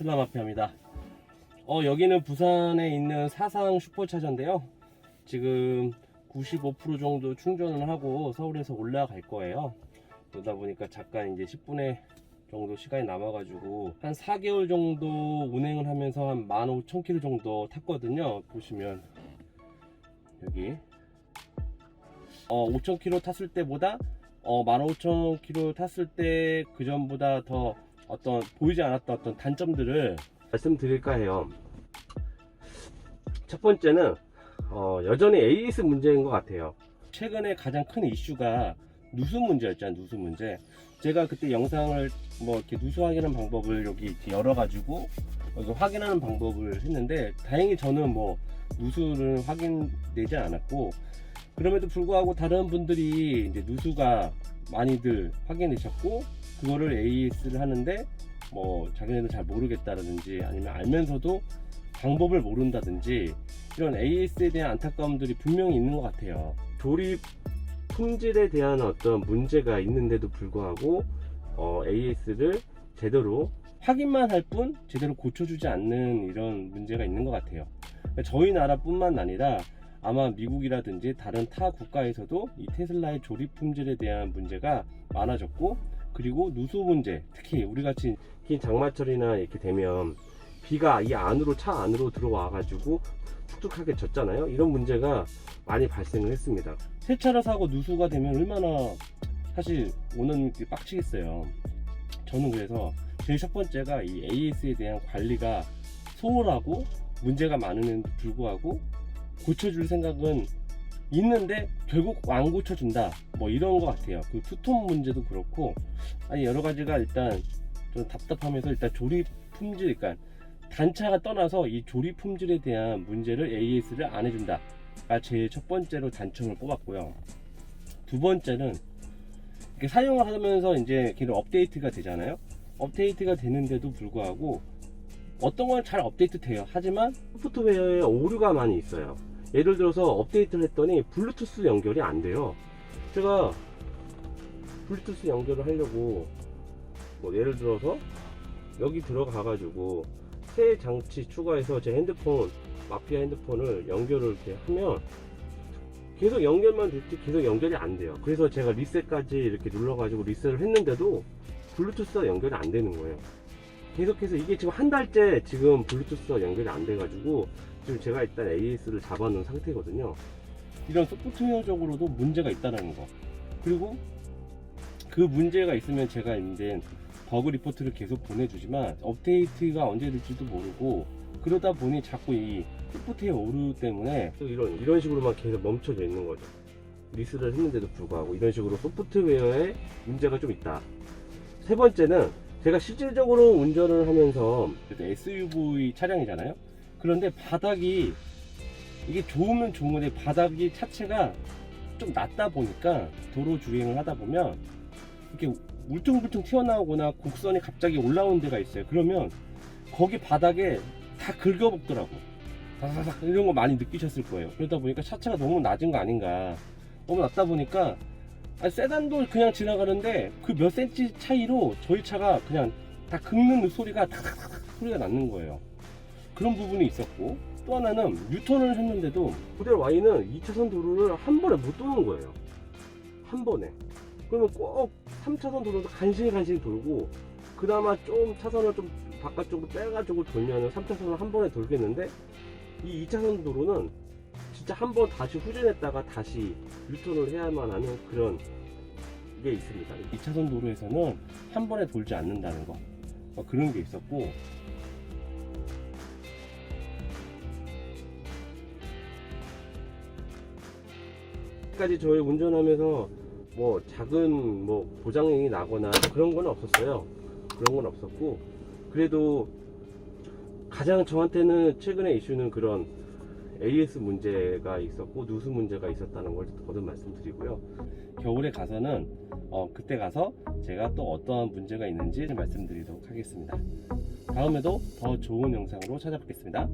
테슬라 마피아입니다. 여기는 부산에 있는 사상 슈퍼차저인데요. 지금 95% 정도 충전을 하고 서울에서 올라갈 거예요. 그러다 보니까 잠깐 이제 10분의 정도 시간이 남아가지고 한 4개월 정도 운행을 하면서 한 15,000km 정도 탔거든요. 보시면 여기 5,000km 탔을 때보다 15,000km tas을 때 그 전보다 더 어떤 보이지 않았던 어떤 단점들을 말씀드릴까 해요. 첫 번째는 여전히 AS 문제인 것 같아요. 최근에 가장 큰 이슈가 누수 문제였잖아요. 누수 문제. 제가 그때 영상을 이렇게 누수 확인하는 방법을 여기 이렇게 열어가지고 여기 확인하는 방법을 했는데 다행히 저는 누수는 확인되지 않았고, 그럼에도 불구하고 다른 분들이 이제 누수가 많이들 확인되셨고 그거를 AS를 하는데 자기네들 잘 모르겠다라든지 아니면 알면서도 방법을 모른다든지 이런 AS에 대한 안타까움들이 분명히 있는 것 같아요. 조립 품질에 대한 어떤 문제가 있는데도 불구하고 AS를 제대로 확인만 할 뿐 제대로 고쳐주지 않는 이런 문제가 있는 것 같아요. 저희 나라뿐만 아니라 아마 미국이라든지 다른 타 국가에서도 이 테슬라의 조립 품질에 대한 문제가 많아졌고, 그리고 누수 문제, 특히 우리같이 긴 장마철이나 이렇게 되면 비가 이 안으로, 차 안으로 들어와 가지고 축축하게 젖잖아요. 이런 문제가 많이 발생을 했습니다. 새 차를 사고 누수가 되면 얼마나 사실 오는 게 빡치겠어요. 저는 그래서 제일 첫 번째가 이 AS에 대한 관리가 소홀하고 문제가 많은데도 불구하고 고쳐줄 생각은 있는데 결국 안 고쳐준다, 이런 것 같아요. 그 투톤 문제도 그렇고 여러 가지가 일단 좀 답답하면서 일단 조립 품질, 그러니까 단차가 떠나서 이 조립 품질에 대한 문제를 AS를 안 해준다가 제일 첫 번째로 단점을 뽑았고요. 두 번째는 이렇게 사용을 하면서 이제 걔는 업데이트가 되잖아요. 업데이트가 되는데도 불구하고 어떤 건 잘 업데이트 돼요. 하지만 소프트웨어에 오류가 많이 있어요. 예를 들어서 업데이트를 했더니 블루투스 연결이 안 돼요. 제가 블루투스 연결을 하려고 예를 들어서 여기 들어가 가지고 새 장치 추가해서 제 핸드폰, 마피아 핸드폰을 연결을 이렇게 하면 계속 연결만 됐지 계속 연결이 안 돼요. 그래서 제가 리셋까지 이렇게 눌러 가지고 리셋을 했는데도 블루투스가 연결이 안 되는 거예요. 계속해서 이게 지금 한 달째 지금 블루투스가 연결이 안 돼가지고 지금 제가 일단 AS를 잡아놓은 상태거든요. 이런 소프트웨어적으로도 문제가 있다는 거, 그리고 그 문제가 있으면 제가 이제 버그 리포트를 계속 보내주지만 업데이트가 언제 될지도 모르고, 그러다 보니 자꾸 이 소프트웨어 오류 때문에 이런 식으로만 계속 멈춰져 있는 거죠. 리스를 했는데도 불구하고 이런 식으로 소프트웨어에 문제가 좀 있다. 세 번째는 제가 실질적으로 운전을 하면서 SUV 차량이잖아요. 그런데 바닥이 이게 좋으면 좋은 건데 바닥이 차체가 좀 낮다 보니까 도로 주행을 하다 보면 이렇게 울퉁불퉁 튀어나오거나 곡선이 갑자기 올라오는 데가 있어요. 그러면 거기 바닥에 다 긁어먹더라고. 다다닥 이런 거 많이 느끼셨을 거예요. 그러다 보니까 차체가 너무 낮은 거 아닌가. 너무 낮다 보니까 세단도 그냥 지나가는데 그 몇 센치 차이로 저희 차가 그냥 다 긁는 소리가 탁탁탁 소리가 나는 거예요. 그런 부분이 있었고, 또 하나는 유턴을 했는데도 모델 Y는 2차선 도로를 한 번에 못 도는 거예요. 한 번에. 그러면 꼭 3차선 도로도 간신히 돌고, 그나마 좀 차선을 좀 바깥쪽으로 빼가지고 돌면은 3차선을 한 번에 돌겠는데, 이 2차선 도로는 진짜 한 번 다시 후진했다가 다시 유턴을 해야만 하는 그런 게 있습니다. 2차선 도로에서는 한 번에 돌지 않는다는 거, 그런 게 있었고, 까지 저희 운전하면서 작은 고장이 나거나 그런 건 없었어요. 그런 건 없었고, 그래도 가장 저한테는 최근에 이슈는 그런 AS 문제가 있었고 누수 문제가 있었다는 걸 거듭 말씀드리고요. 겨울에 가서는 그때 가서 제가 또 어떠한 문제가 있는지 말씀드리도록 하겠습니다. 다음에도 더 좋은 영상으로 찾아뵙겠습니다.